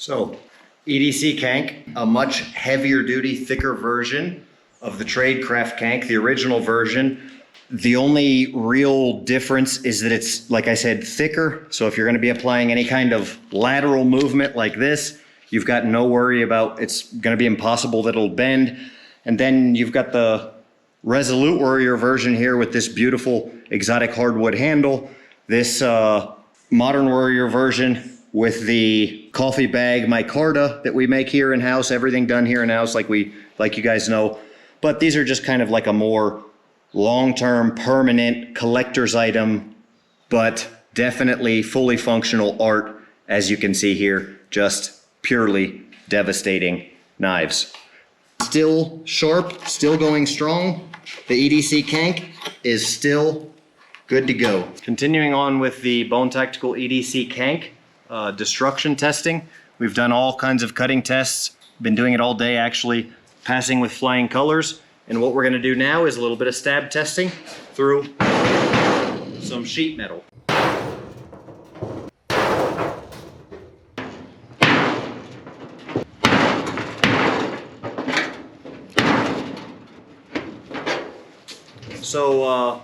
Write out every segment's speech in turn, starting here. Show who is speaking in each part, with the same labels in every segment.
Speaker 1: So, EDC CANK, a much heavier duty, thicker version of the Tradecraft CANK, the original version. The only real difference is that it's, like I said, thicker. So if you're going to be applying any kind of lateral movement like this, you've got no worry about it's going to be impossible that it'll bend. And then you've got the Resolute Warrior version here with this beautiful exotic hardwood handle. This Modern Warrior version with the coffee bag micarta that we make here in-house, everything done here in-house like you guys know. But these are just kind of like a more long-term, permanent collector's item, but definitely fully functional art, as you can see here, just purely devastating knives. Still sharp, still going strong. The EDC CANK is still good to go. Continuing on with the Bone Tactical EDC CANK destruction testing. We've done all kinds of cutting tests, been doing it all day actually, passing with flying colors. And what we're going to do now is a little bit of stab testing through some sheet metal. So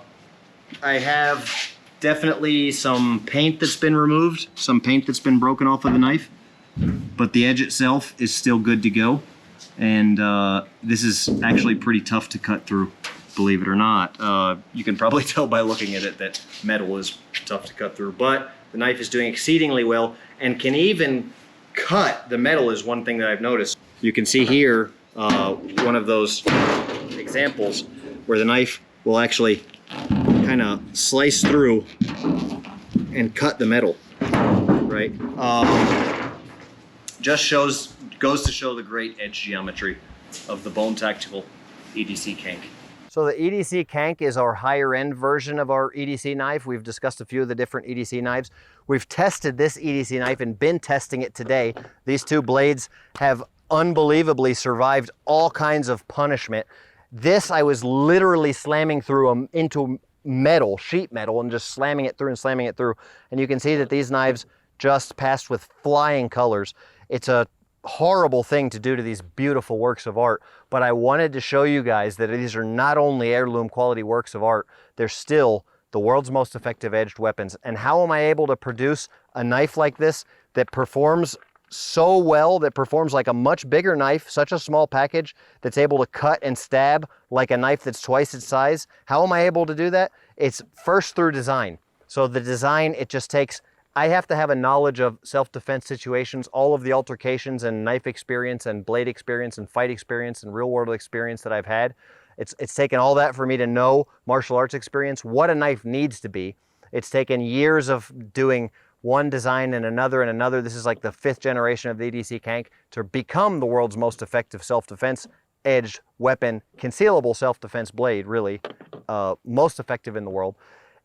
Speaker 1: I have definitely some paint that's been removed, some paint that's been broken off of the knife, but the edge itself is still good to go. And this is actually pretty tough to cut through, believe it or not. You can probably tell by looking at it that metal is tough to cut through, but the knife is doing exceedingly well and can even cut. The metal is one thing that I've noticed. You can see here one of those examples where the knife will actually kind of slice through and cut the metal, right? Just goes to show the great edge geometry of the Bone Tactical EDC CANK. So the EDC CANK is our higher end version of our EDC knife. We've discussed a few of the different EDC knives. We've tested this EDC knife and been testing it today. These two blades have unbelievably survived all kinds of punishment. This, I was literally slamming through into metal, sheet metal, and just slamming it through and slamming it through. And you can see that these knives just passed with flying colors. It's a horrible thing to do to these beautiful works of art, but I wanted to show you guys that these are not only heirloom quality works of art, they're still the world's most effective edged weapons. And how am I able to produce a knife like this that performs so well, that performs like a much bigger knife, such a small package that's able to cut and stab like a knife that's twice its size? How am I able to do that? It's first through design. So the design, it just takes, I have to have a knowledge of self-defense situations, all of the altercations and knife experience and blade experience and fight experience and real world experience that I've had. It's taken all that for me to know martial arts experience, what a knife needs to be. It's taken years of doing one design and another. This is like the 5th generation of the EDC CANK to become the world's most effective self-defense edged weapon, concealable self-defense blade, really, most effective in the world.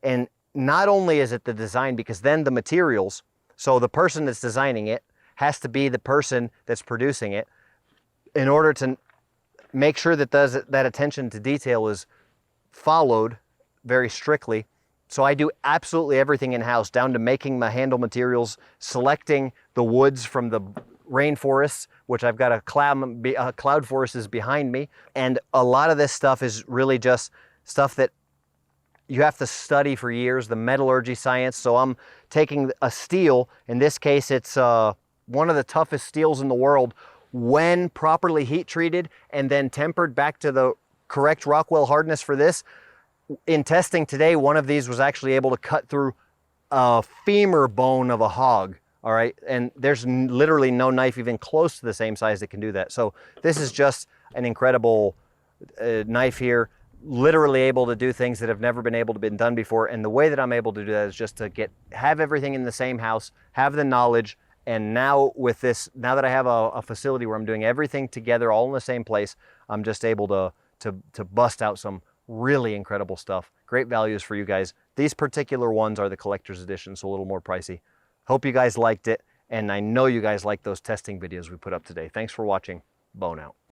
Speaker 1: And not only is it the design, because then the materials, so the person that's designing it has to be the person that's producing it in order to make sure that that attention to detail is followed very strictly. So I do absolutely everything in-house, down to making the handle materials, selecting the woods from the rainforests, which I've got a cloud forest is behind me. And a lot of this stuff is really just stuff that you have to study for years, the metallurgy science. So I'm taking a steel, in this case it's one of the toughest steels in the world, when properly heat treated and then tempered back to the correct Rockwell hardness for this. In testing today, one of these was actually able to cut through a femur bone of a hog, all right? And there's literally no knife even close to the same size that can do that. So this is just an incredible knife here, literally able to do things that have never been able to be done before. And the way that I'm able to do that is just to have everything in the same house, have the knowledge. And now with this, now that I have a facility where I'm doing everything together, all in the same place, I'm just able to bust out some really incredible stuff. Great values for you guys. These particular ones are the collector's edition, so a little more pricey. Hope you guys liked it, and I know you guys liked those testing videos we put up today. Thanks for watching. Bone out.